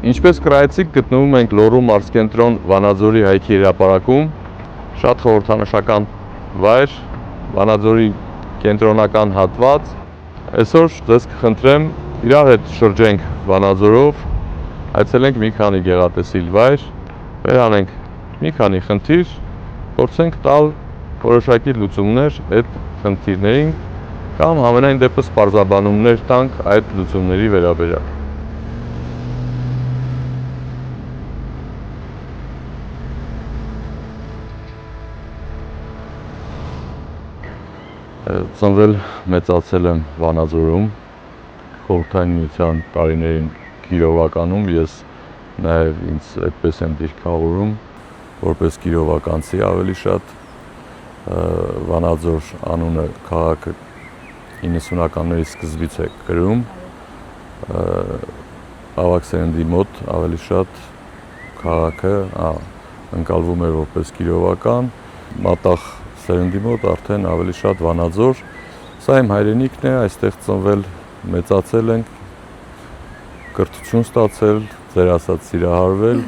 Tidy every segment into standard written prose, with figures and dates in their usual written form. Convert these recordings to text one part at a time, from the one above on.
Ինչպես կրայեցիք, գտնվում ենք Լոռու մարզկենտրոն Վանաձորի հայքի հրապարակում, շատ խորհրդանշական վայր, Վանաձորի կենտրոնական հատված։ Այսօր ձեզ կխնդրեմ իրար հետ շրջենք Վանաձորով, այցելենք մի քանի գեղատեսիլ վայր, վերանենք մի քանի խնդիր, փորձենք տալ որոշակի լուծումներ այդ խնդիրներին կամ համենայն դեպս պարզաբանումներ տանք այդ լուծումների վերաբերյալ։ Ծնվել մեծացել եմ Վանաձորում, Խորհրդային Միության տարիներին Կիրովականում, ես նաև ինձ այդպես եմ դիրքավորում, որպես կիրովականցի ավելի շատ, Վանաձոր անունը քաղաքը 90-ականների սկզբից է կրում, ավագ սերնդի մոտ ավելի շատ քաղաքը ընկալվում էր որպես կիրովական, մատաղ սերնդի մոտ արդեն ավելի շատ Վանաձոր, սա իմ հայրենիքն է, այստեղ ծնվել, մեծացել ենք, կրթություն ստացել, ձեր ասած սիրահարվել,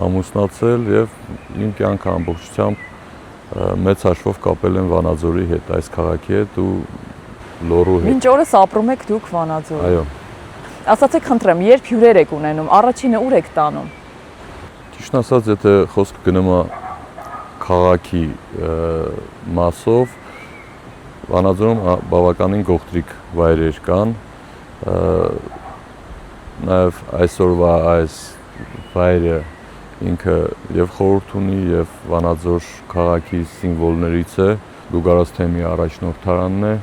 ամուսնացել եւ իմ կյանքը ամբողջությամբ մեծ հաշվով կապել եմ Վանաձորի հետ, այս քաղաքի հետ ու Լոռու հետ։ Մինչ օրս ապրում եք դուք Վանաձորում։ Այո։ Ասացեք խնդրեմ, երբ հյուրեր եք ունենում, առաջինը ուր եք տանում։ Ճիշտ ասած, եթե խոսքը գնում է քաղաքի մասով, Վանաձորում բավականին գողտրիկ վայրեր կան, նաև այսօրվա այս վայրը ինքը եւ խորհուրդ ունի եւ Վանաձոր քաղաքի սիմվոլներից է, Գուգարասթեմի առաջնորդարանն է,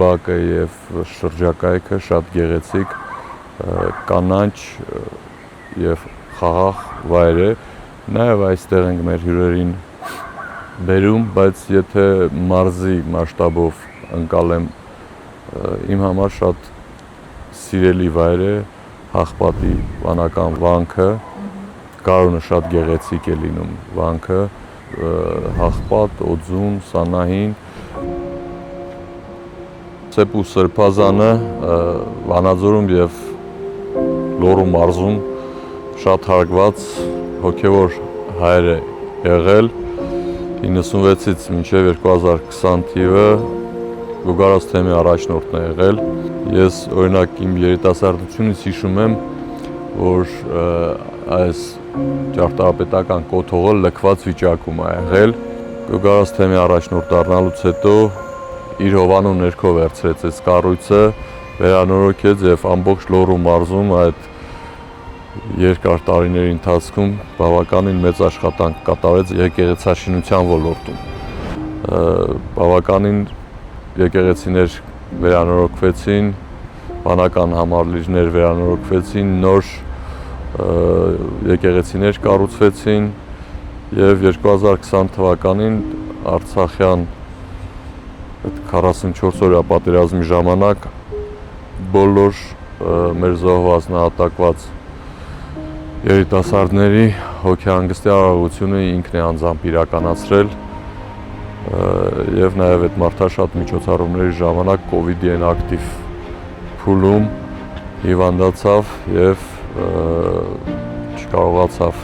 բակը եւ շրջակայքը շատ գեղեցիկ, կանաչ եւ խաղաղ վայր է, նաև այստեղ ենք մեր հյուրերին բերում, բայց եթե մարզի մասշտաբով ընկալեմ, իմ համար շատ սիրելի վայր է Հաղպատի վանական վանքը, Գարունը շատ գեղեցիկ է լինում վանքը, Հաղպատ, Օձուն, Սանահին, Սեպ ու Սրբազանը Վանաձորում եւ Լոռու մարզում շատ հարգված հոգևոր հայր է եղել, 96-ից մինչև 2020 թիվը Գուգարասթեմի առաջնորդն է եղել։ Ես օրինակ իմ երիտասարդությունից հիշում եմ, որ այս ճարտարապետական կոթողը լքված վիճակում է եղել։ Գուգարասթեմի առաջնորդ դառնալուց հետո իր հովանու ներքո վերցրեց այս կառույցը, վերանորոգեց եւ ամբողջ Լոռու մարզում այդ երկար տարիների ընթացքում բավականին մեծ աշխատանք կատարեց եկեղեցաշինության ոլորտում։ Բավականին եկեղեցիներ վերանորոգվեցին, վանական համալիրներ վերանորոգվեցին, նոր եկեղեցիներ կառուցվեցին եւ 2020 թվականին Արցախյան 44-օրյա պատերազմի ժամանակ բոլոր մեր զոհված նահատակված երիտասարդների հոգեհանգստի արարողությունը ինքն է անձամբ իրականացրել եւ նաեւ այդ մարդաշատ միջոցառումների ժամանակ COVID-ի են ակտիվ փուլում հիվանդացավ եւ չկարողացավ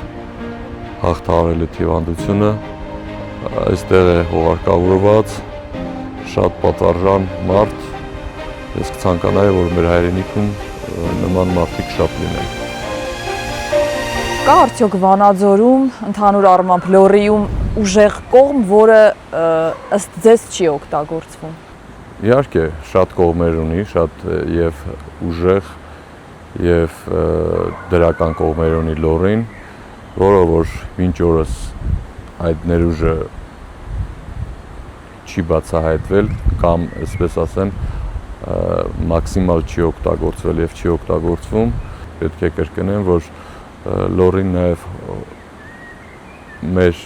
հաղթահարել այդ հիվանդությունը, այստեղ է հողարկավորված, շատ պատվարժան մարդ, ես կցանկանայի, որ մեր հայրենիքում նման մարդիկ շատ լինեն։ Կա արդյոք Վանաձորում, ընդհանուր առմամբ Լոռիում ուժեղ կողմ, որը ըստ ձեզ չի օգտագործվում։ Իհարկե, շատ կողմեր ունի, շատ եւ ուժեղ եւ դրական կողմեր ունի Լոռին, որը որ մինչ օրս այդ ներուժը չի բացահայտվել կամ, այսպես ասեմ, մաքսիմալ չի օգտագործվել եւ չի օգտագործվում, պետք է կրկնեմ, որ Լոռին նաև մեր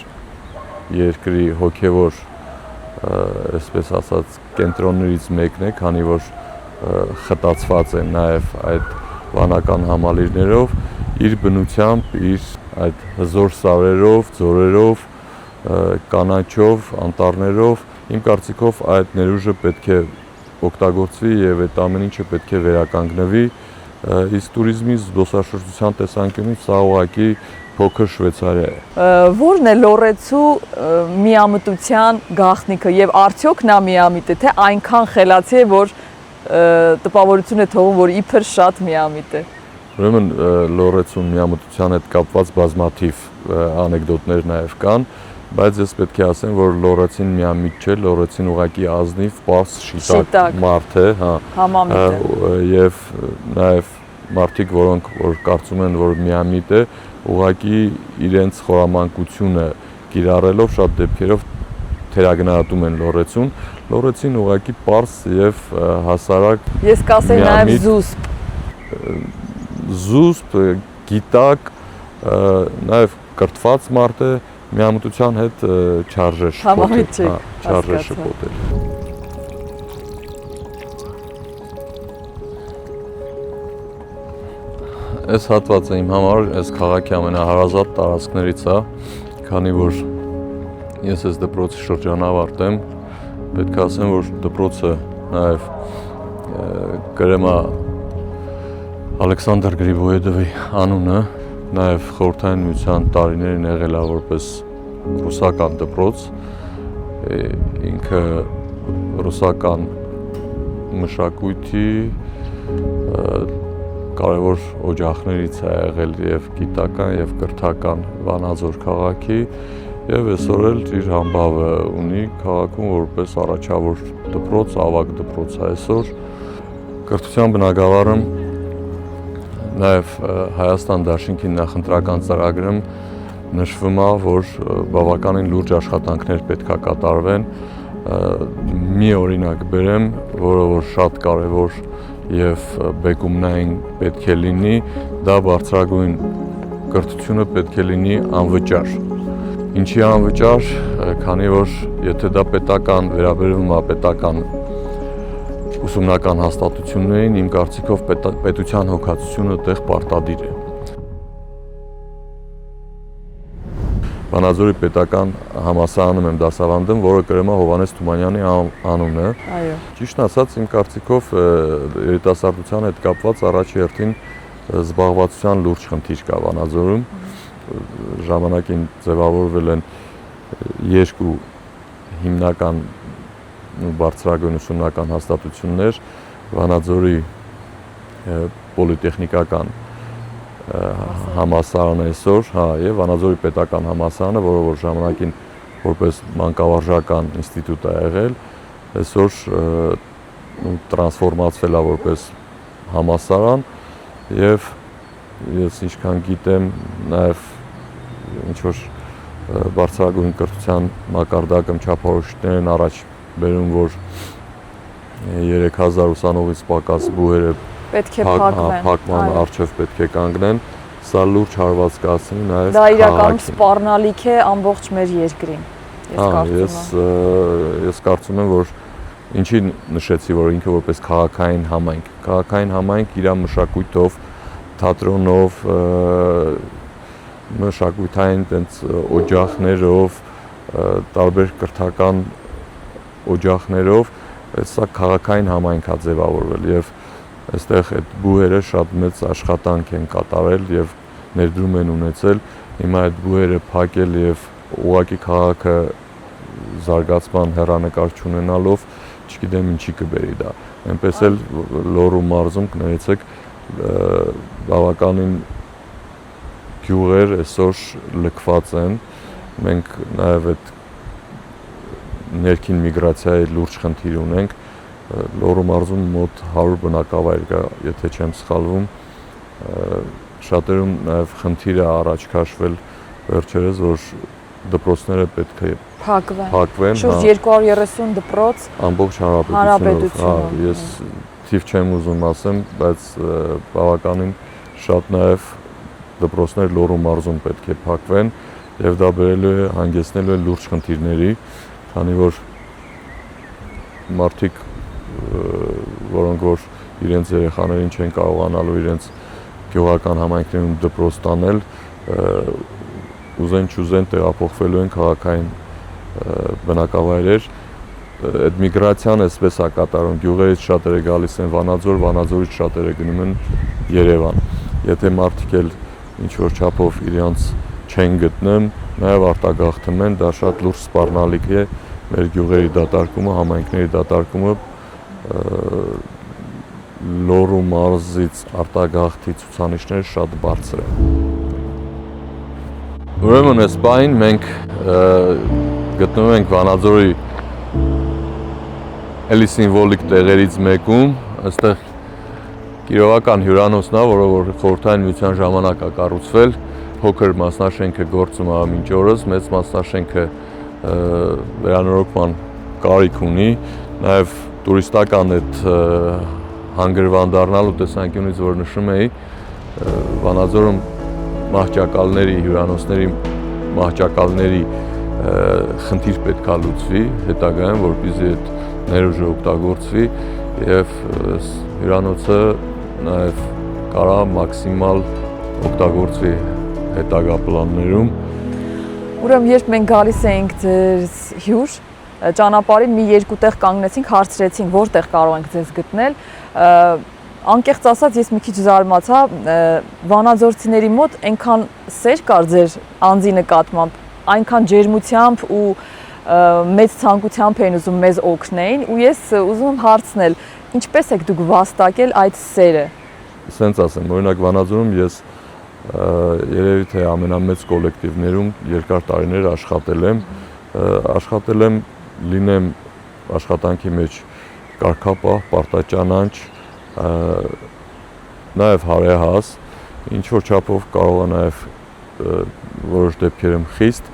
երկրի հոգևոր, այսպես ասած, կենտրոններից մեկն է, քանի որ խտացված է նաև այդ վանական համալիրներով, իր բնությամբ, իր այդ հզոր սարերով, ձորերով, կանաչով, անտառներով, իմ կարծիքով այդ ներուժը պետք է օգտագործվի եւ այդ ամեն ինչը պետք է վերականգնվի, իսկ туриզմի զբոսաշրջության տեսանկյունից սա ուղղակի փոքր Շվեյցարիա է։ Որն է Լորեցու միամտության գաղտնիքը եւ արդյոք նա միամիտ է, թե այնքան խելացի է, որ տպավորություն է թողում, որ իբր շատ միամիտ է։ Ուրեմն Լորեցու միամտության հետ կապված բազմաթիվ անեկդոտներ նաև կան, բայց ես պետք է ասեմ, որ Լորեցին միամիտ չէ, Լորեցին ուղղակի ազնիվ, պարզ, շիտակ մարդ է, հա։ Համամիտ է։ Եվ նաև մարդիկ, որոնք որ կարծում են, որ միամիտ է, ուղղակի իրենց խորամանկությունը կիրառելով շատ դեպքերով թերագնահատում են Լորեցուն։ Լորեցին ուղղակի պարզ եւ հասարակ։ Ես կասեի նաև զուսպ։ Զուսպ, գիտակ, նաև կրթված մարդ է, միամտության հետ չարժե շփոթել, չարժե շփոթել։ Այս հատվածը իմ համար այս քաղաքի ամենահարազատ տարածքներից է, քանի որ ես այս դպրոցի շրջանավարտեմ, պետք է ասեմ, որ դպրոցը նաև կրեմ է Ալեքսանդր Գրիբոյեդովի անունը, նաև խորհրդային միության տարիներին եղել է որպես ռուսական դպրոց, ինքը ռուսական մշակույթի կարևոր օջախներից է եղել եւ գիտական եւ կրթական Վանաձոր քաղաքի եւ այսօր էլ իր համբավը ունի քաղաքում որպես առաջավոր դպրոց, ավագ դպրոց է այսօր։ Կրթության բնագավառում նաև Հայաստան դաշինքի նախընտրական ծրագրում նշվում է, որ բավականին լուրջ աշխատանքներ պետք է կատարվեն։ Մի օրինակ բերեմ, որը որ շատ կարևոր եւ բեկումնային պետք է լինի, դա բարձրագույն կրթությունը պետք է լինի անվճար։ Ինչի անվճար, քանի որ եթե դա պետական վերաբերվում է պետական ուսումնական հաստատություններին, իմ կարծիքով պետության հոգացությունը տեղ պարտադիր է։ Վանաձորի պետական համալսարանում եմ դասավանդում, որը կրում է Հովհաննես Թումանյանի անունը։ Այո։ Ճիշտն ասած, իմ կարծիքով երիտասարդության հետ կապված առաջի հերթին զբաղվածության լուրջ խնդիր կա Վանաձորում։ Ժամանակին ձևավորվել են երկու հիմնական բարձրագույն ուսումնական հաստատություններ, Վանաձորի պոլիտեխնիկական համալսարանը այսօր, հա, եւ Վանաձորի պետական համալսարանը, որը որ ժամանակին որպես մանկավարժական ինստիտուտ է եղել, այսօր տրանսֆորմացվել է որպես համալսարան եւ ես ինչքան գիտեմ, նաեւ ինչ որ բարձրագույն կրթության մակարդակում չափորոշիչներ են առաջ բերում, որ 3000 ուսանողից պակաս բուհերը պետք է փակվեն, առջև պետք է կանգնեն, սա լուրջ հարված կասի նաև դա իրականում սպառնալիք է ամբողջ մեր երկրին, ես կարծում եմ, որ ինչի նշեցի, որ ինքը որպես քաղաքային համայնք իր մշակույթով, թատրոնով, մշակութային տենց օջախներով, տարբեր կրթական օջախներով, սա քաղաքային համայնք է ձևավորվել եւ այստեղ այդ բուհերը շատ մեծ աշխատանք են կատարել եւ ներդրում են ունեցել, հիմա այդ բուհերը փակել եւ ուղղակի քաղաքը զարգացման հեռանկար չունենալով, չգիտեմ ինչի կբերի դա։ Այնպես էլ Լոռու մարզում կներեցեք բավականին գյուղեր այսօր լքված են, մենք նաեւ այդ ներքին միգրացիայի լուրջ խնդիր ունենք, Լոռու մարզում մոտ 100 բնակավայր կա, եթե չեմ սխալվում, շատերում նաև խնդիր է առաջ քաշվել վերջերս, որ դպրոցները պետք է փակվեն, շուրջ 230 դպրոց ամբողջ հանրապետությունում, ես թիվ չեմ ուզում ասեմ, բայց բավականին շատ նաև դպրոցներ Լոռու մարզում պետք է փակվեն եւ դա բերելու է հանգեցնելու է լուրջ խնդիրների, քանի որ մարդիկ որոնք որ իրենց երեխաներին չեն կարողանալու իրենց գյուղական համայնքներում դպրոց տանել, ուզեն չուզեն տեղափոխվելու են քաղաքային բնակավայրեր այդ միգրացիան այսպես է կատարում, գյուղերից շատերը գալիս են Վանաձոր, Վանաձորից շատերը գնում են Երևան։ Եթե մարդիկ էլ ինչ-որ չափով իրենց չեն գտնում, նաև արտագաղթում են, դա շատ լուրջ սպառնալիք է մեր գյուղերի դատարկումը, համայնքների դատարկումը Լոռու մարզից արտագաղթի ցուցանիշները շատ բարձր են։ Ուրեմն այս պահին մենք գտնվում ենք Վանաձորի էլի սիմվոլիկ տեղերից մեկում, այստեղ Կիրովական հյուրանոցն է, որը որ խորհրդային միության ժամանակ է կառուցվել, փոքր մասնաշենքը գործում է մինչ օրս, մեծ մասնաշենքը վերանորոգման կարիք ունի, նաև տուրիստական այդ հանգրվան դառնալու տեսանկյունից, որ նշում էի, Վանաձորում մահճակալների, հյուրանոցների մահճակալների խնդիր պետք է լուծվի հետագայում, որպեսզի այդ ներուժը օգտագործվի եւ հյուրանոցը նաեւ կարա մաքսիմալ օգտագործվի հետագա պլաններում։ Ուրեմն երբ մենք գալիս էինք ձեզ հյուր, ճանապարհին մի երկու տեղ կանգնեցինք, հարցրեցինք, որտեղ կարող ենք ձեզ գտնել։ Անկեղծ ասած, ես մի քիչ զարմացա, վանաձորցիների մոտ այնքան սեր կար ձեր անձի նկատմամբ, այնքան ջերմությամբ ու մեծ ցանկությամբ էին ուզում մեզ օգնեին, ու ես ուզում եմ հարցնել, ինչպես եք դուք վաստակել այդ սերը։ Սենց ասեմ, օրինակ Վանաձորում ես երևի թե ամենամեծ կոլեկտիվներում երկար տարիներ աշխատել եմ, լինեմ աշխատանքի մեջ կարգապահ, պարտաճանաչ, նաև հարեհաս, ինչ որ չափով կարող է նաև որոշ դեպքերում խիստ,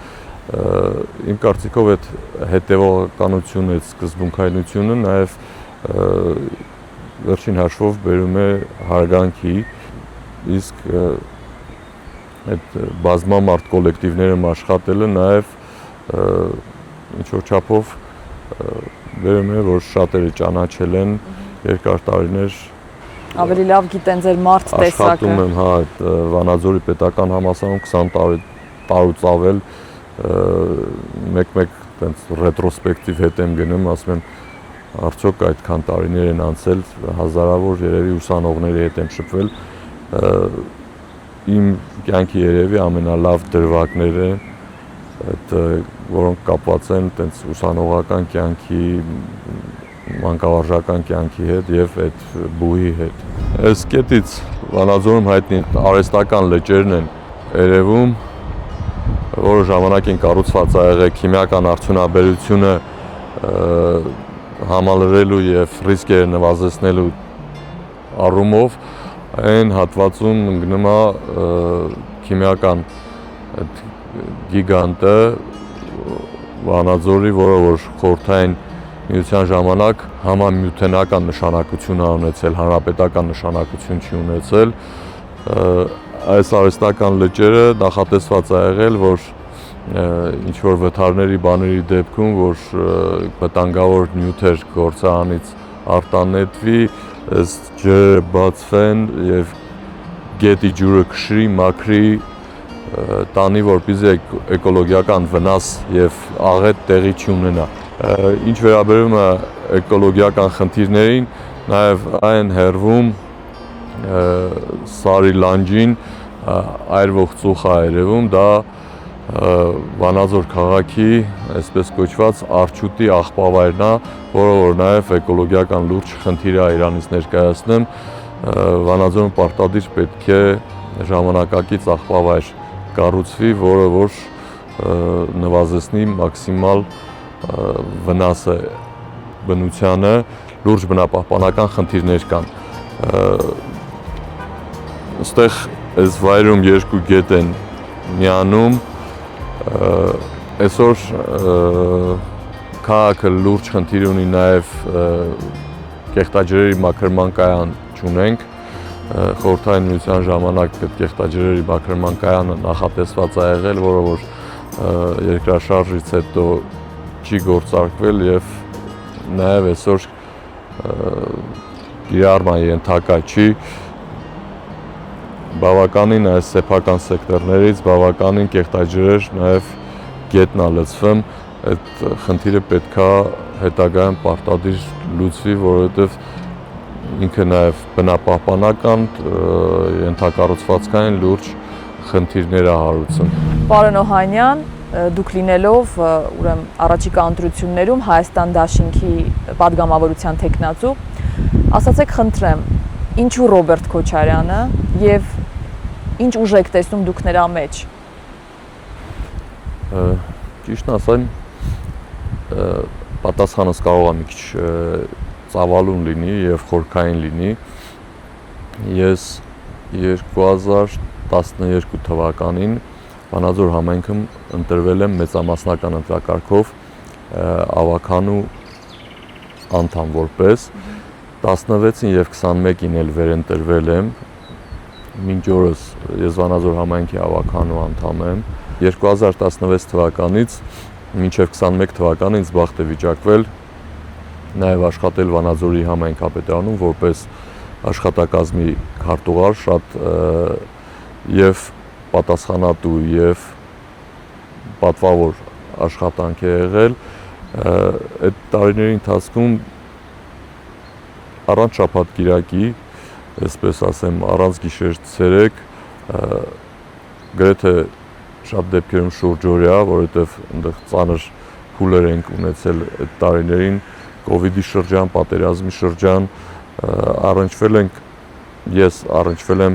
իմ կարծիքով այդ հետևողականությունը, այդ սկզբունքայնությունը նաև վերջին հաշվով բերում է հարգանքի, իսկ այդ բազմամարդ կոլեկտիվներում աշխատելը նաև ինչ-որ չափով բերում է, որ շատերը ճանաչել են երկար տարիներ ավելի լավ գիտեն ձեր մարդ տեսակը։ Աշխատում եմ, հա, այդ Վանաձորի պետական համալսարանում 20 տարուց ավել մեկ-մեկ տենց ռետրոսպեկտիվ հետ եմ գնում, ասում եմ, արդյոք այդքան տարիներ են անցել, հազարավոր երևի ուսանողների հետ եմ շփվել, իմ կյանքի երևի ամենալավ դրվագները, այդ որոնք կապված են տենց ուսանողական կյանքի, մանկավարժական կյանքի հետ եւ այդ բուհի հետ։ Այս կետից Վանաձորում հայտնի արհեստական լճերն են երևում, որը ժամանակ են կառուցված ա եղել քիմիական արդյունաբերությունը համալրելու եւ ռիսկերը նվազեցնելու առումով այն հատվածում ընկնում է քիմիական այդ գիգանտը Վանաձորի, որը որ խորհրդային միության ժամանակ համամիութենական նշանակություն է ունեցել, հանրապետական նշանակություն չի ունեցել։ Այս արհեստական լճերը նախատեսված է եղել, որ ինչ-որ վթարների բաների դեպքում, որ վտանգավոր նյութեր գործարանից արտանետվի, այս ջրերը բացվեն եւ գետի ջուրը քշրի, մաքրի, տանի, որպեսզի էկոլոգիական վնաս եւ աղետ տեղի չունենա։ Ինչ վերաբերում է էկոլոգիական խնդիրներին, նաեւ այն հերվում Սարի լանջին այրվող ծուխ է երևում, դա Վանաձոր քաղաքի, այսպես կոչված Արջուտի աղբավայրն է, որը որ նաև էկոլոգիական լուրջ խնդիր է իրանից ներկայացնում, Վանաձորում պարտադիր պետք է ժամանակակից աղբավայր կառուցվի, որը որ նվազեցնի մաքսիմալ վնասը բնությանը, լուրջ բնապահպանական խնդիրներ կան։ Այստեղ այս վայրում երկու գետ են միանում, այսօր քաղաքը լուրջ խնդիր ունի նաև կեղտաջրերի մաքրման կայան չունենք, խորհրդային միության ժամանակ այդ կեղտաջրերի մաքրման կայանը նախատեսված է եղել, որը որ երկրաշարժից հետո չի գործարկվել եւ նաև այսօր կիրառման ենթակա չի, բավականին այս սեփական սեկտորներից բավականին կեղտաջրեր նաև գետնա լցվում, այդ խնդիրը պետքա հետագայում պարտադիր լուծվի, որովհետև ինքը նաև բնապահպանական, ենթակառուցվածքային լուրջ խնդիրներ է հարուցում։ Պարոն Օհանյան, դուք լինելով ուրեմն առաջիկա ընտրություններում Հայաստան դաշինքի падգամավորության տեխնացու, ասացեք խնդրեմ, ինչու Ռոբերտ Քոչարյանը եւ ինչ ուժ եք տեսնում դուք նրա մեջ։ Ճիշտն ասեմ, պատասխանս կարող է մի քիչ ծավալուն լինի եւ խորքային լինի։ Ես 2012 թվականին Վանաձոր համայնքում ընտրվել եմ մեծամասնական ընտրակարգով ավականու անդամ որպես 16-ին եւ 21-ին էլ վերընտրվել եմ։ Մինչ օրս ես Վանաձոր համայնքի ավականու անդամ եմ։ 2016 թվականից մինչև 21 թվականին ինձ բախտ է վիճակվել նաև աշխատել Վանաձորի համայնքապետարանում որպես աշխատակազմի քարտուղար, շատ եւ պատասխանատու եւ պատվավոր աշխատանք է եղել։ Այդ տարիների ընթացքում առանց շաբաթ-կիրակի, այսպես ասեմ, առանց գիշեր-ցերեկ, գրեթե շատ դեպքերում շուրջօրյա, որովհետև այնտեղ ծանր փուլեր ենք ունեցել այդ տարիներին, կովիդի շրջան, պատերազմի շրջան, ես առնչվել եմ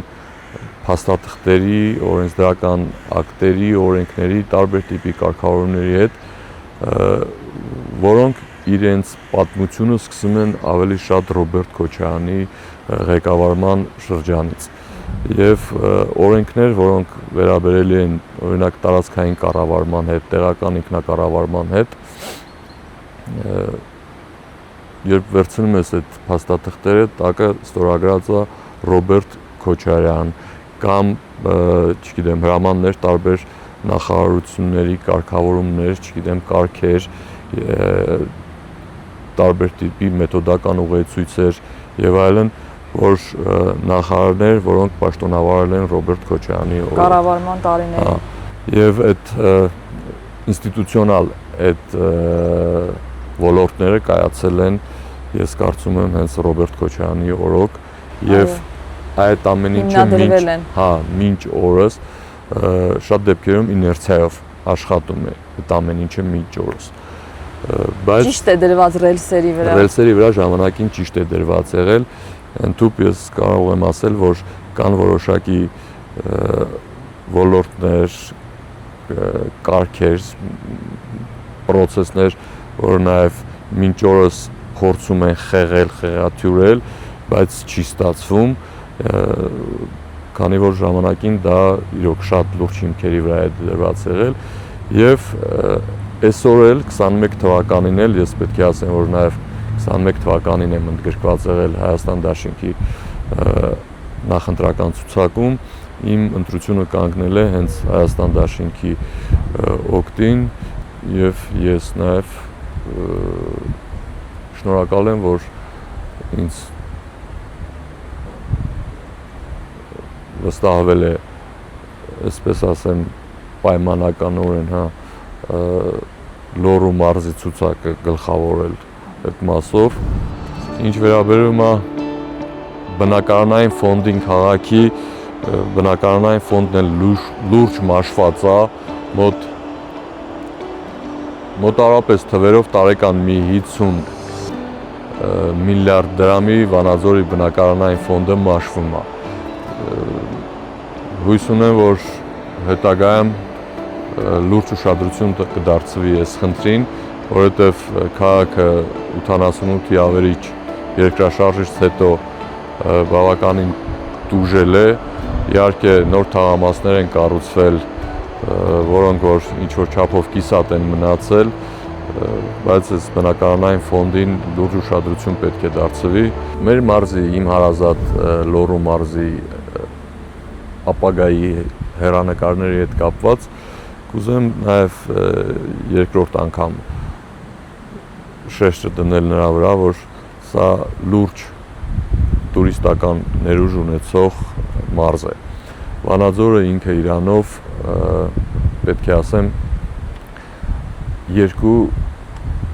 փաստաթղթերի, օրենսդրական ակտերի, օրենքների, տարբեր տիպի կարգավորումների հետ, որոնք իրենց պատմությունը սկսում են ավելի շատ Ռոբերտ Քոչարյանի ղեկավարման շրջանից։ Եվ օրենքներ, որոնք վերաբերելի են օրինակ տարածքային կառավարման հետ, տեղական ինքնակառավարման հետ, երբ վերցնում ես այդ փաստաթղթերը, տակը ստորագրած է Ռոբերտ Քոչարյան կամ, չգիտեմ, հրամաններ տարբեր նախարարությունների կարգավորումներ, չգիտեմ, կարգեր, տարբեր տիպի մեթոդական ուղեցույցեր եւ այլն, որ նախարարներ, որոնք պաշտոնավարել են Ռոբերտ Քոչարյանի կառավարման տարիներին։ Եվ այդ ինստիտուցիոնալ այդ ոլորտները կայացել են, ես կարծում եմ, հենց Ռոբերտ Քոչարյանի օրոք եւ այդ ամեն ինչը մինչ օրս շատ դեպքերում իներցիայով աշխատում է այդ ամեն ինչը մինչ օրս։ Բայց ճիշտ է դրված ռելսերի վրա։ Ռելսերի վրա ժամանակին ճիշտ է դրված եղել։ Ընդհուպ ես կարող եմ ասել, որ կան որոշակի ոլորտներ, կարգեր, պրոցեսներ, որ նաև մինչ օրս փորձում են խեղաթյուրել, բայց չի ստացվում, քանի որ ժամանակին դա իրոք շատ լուրջ հիմքերի վրա է դրված եղել եւ այսօր էլ 21 թվականին էլ ես պետք է ասեմ, որ նաև 21 թվականին եմ ընդգրկված եղել Հայաստան դաշինքի նախընտրական ցուցակում, իմ ընտրությունը կանգնել է հենց Հայաստան դաշինքի օգտին եւ ես նաև շնորհակալ եմ, որ ինձ վստահվել է, այսպես ասեմ, պայմանականորեն, Լոռու մարզի ցուցակը գլխավորել այդ մասով։ Ինչ վերաբերում է բնակարանային ֆոնդին քաղաքի, բնակարանային ֆոնդն էլ լուրջ մաշված է, մոտարապես թվերով տարեկան մի 50 միլիարդ դրամի Վանաձորի բնակարանային ֆոնդը մաշվում է։ Հույս ունեմ, որ հետագայում լուրջ ուշադրություն կդարձվի այս խնդրին, որովհետև քաղաքը 88-ի ավերիչ երկրաշարժից հետո բավականին տուժել է, իհարկե նոր թաղամասներ են կառուցվել, որոնք որ ինչ-որ չափով կիսատ են մնացել, բայց այս բնակարանային ֆոնդին լուրջ ուշադրություն պետք է դարձվի։ Մեր մարզի, իմ հարազատ Լոռու մարզի ապագայի հեռանկարների հետ կապված կուզեմ նաև երկրորդ անգամ շեշտը դնել նրա վրա, որ սա լուրջ տուրիստական ներուժ ունեցող մարզ է։ Վանաձորը ինքը իրանով պետք է ասեմ երկու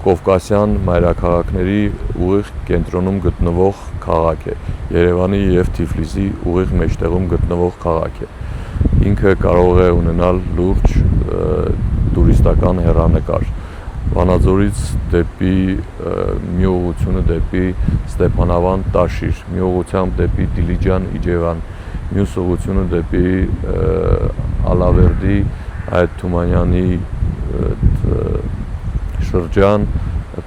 Կովկասյան մայրաքաղաքների ուղիղ կենտրոնում գտնվող քաղաք է, Երևանի և Թիֆլիսի ուղիղ մեջտեղում գտնվող քաղաք է։ Ինքը կարող է ունենալ լուրջ տուրիստական հեռանկար։ Վանաձորից դեպի մի ուղղությունը դեպի Ստեփանավան Տաշիր, մի ուղղությամբ դեպի Դիլիջան Իջևան, մյուս ուղղությունը դեպի Ալավերդի այդ Թումանյանի շրջան,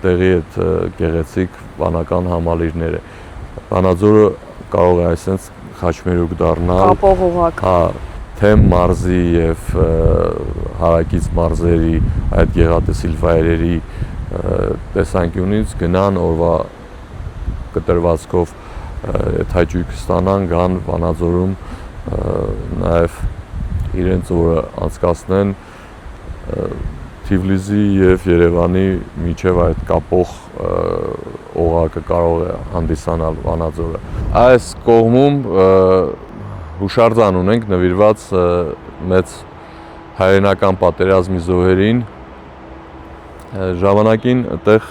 տեղի այդ գեղեցիկ վանական համալիրները։ Վանաձորը կարող է այսպես խաչմերուկ դառնալ, կապող օղակ, թե մարզի եւ հարակից մարզերի այդ գեղատեսիլ վայրերի տեսանկյունից գնան օրվա կտրվածքով այդ հաճույքը ստանան, գան Վանաձորում նաեւ իրենց օրը անցկացնեն Թիֆլիսի եւ Երևանի միջև այդ կապող օղակը կարող է հանդիսանալ Վանաձորը։ Այս կողմում հուշարձան ունենք նվիրված մեծ հայրենական պատերազմի զոհերին։ Ժամանակին այդտեղ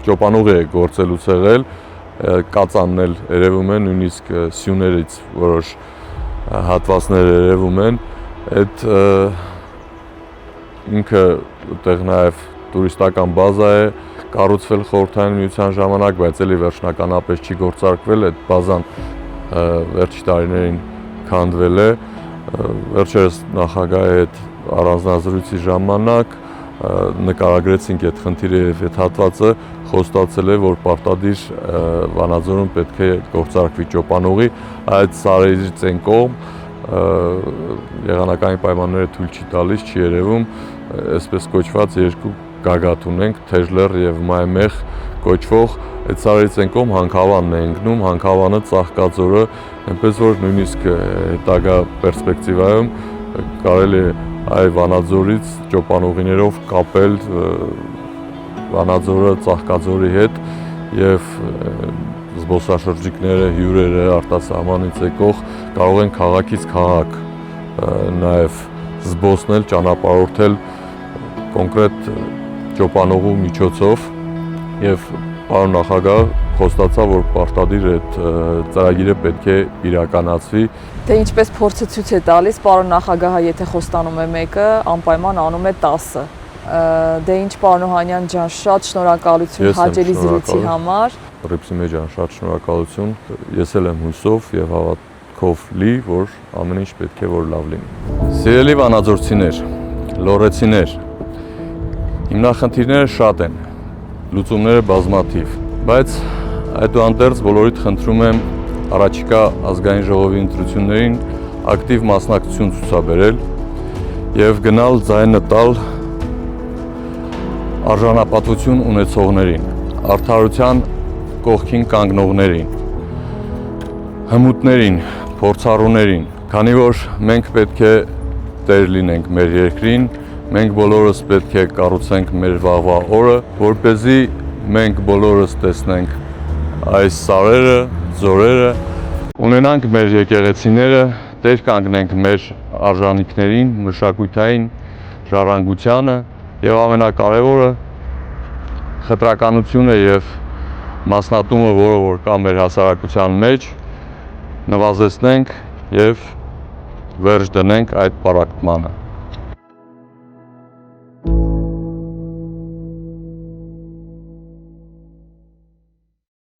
ճոպանուղի է գործելուց եղել, կածանն էլ երևում է, նույնիսկ սյուներից որոշ հատվածներ երևում են։ Այդ ինքը այդտեղ նաև տուրիստական բազա է, կառուցվել Խորհրդային Միության ժամանակ, բայց էլի վերջնականապես չի գործարկվել, այդ բազան վերջի տարիներին քանդվել է, վերջերս նախագահի հետ առանձնազրույցի ժամանակ նկարագրեցինք այդ խնդիրը եւ այդ հատվածը, խոստացել է, որ պարտադիր Վանաձորում պետք է գործարկվի ճոպանուղի, այդ սարերից այն կողմ եղանակային պայմանները թույլ չի տալիս, չի երևում, այսպես կոչված երկու գագաթ ունենք, Թեժլեր եւ Մայմեղ կոչվող, այդ սարերից այն կողմ Հանքավանն է ընկնում, Հանքավանը Ծաղկաձորը, այնպես որ նույնիսկ հետագա պերսպեկտիվայում կարելի է այ Վանաձորից ճոպանուղիներով կապել Վանաձորը Ծաղկաձորի հետ եւ զբոսաշրջիկները, հյուրերը արտասահմանից եկող կարող են քաղաքից քաղաք նաեւ զբոսնել, ճանապարհորդել կոնկրետ ճոպանուղու միջոցով եւ պարոն նախագահ խոստացավ, որ պարտադիր այդ ծրագիրը պետք է իրականացվի։ Դե ինչպես փորձը ցույց է տալիս, պարոն նախագահը եթե խոստանում է մեկը, անպայման անում է 10-ը։ Դե ինչ պարոն Օհանյան ջան, շատ շնորհակալություն հաճելի զրույցի համար։ Ռիփսիմե ջան, շատ շնորհակալություն։ Ես էլ եմ հուսով եւ հավատքով լի, որ ամեն ինչ պետք է որ լավ լինի։ Սիրելի վանաձորցիներ, լոռեցիներ, հիմնախնդիրները շատ են, լուծումները բազմաթիվ, բայց այդուհանդերձ բոլորիդ խնդրում եմ առաջիկա ազգային ժողովի ընտրություններին ակտիվ մասնակցություն ցուցաբերել եւ գնալ ձայնը տալ արժանապատվություն ունեցողներին, արդարության կողքին կանգնողներին, հմուտներին, փորձառուներին, քանի որ մենք պետք է տեր լինենք մեր երկրին, մենք բոլորս պետք է կառուցենք մեր վաղվա օրը, որպեսզի մենք բոլորս տեսնենք այս սարերը, ձորերը, ունենանք մեր եկեղեցիները, տեր կանգնենք մեր արժանինքներին, մշակութային ժառանգությանը եւ ամենակարևորը խտրականությունը եւ մասնատումը, որը որ կա մեր հասարակության մեջ, նվազեցնենք եւ վերջ դնենք այդ պառակտմանը։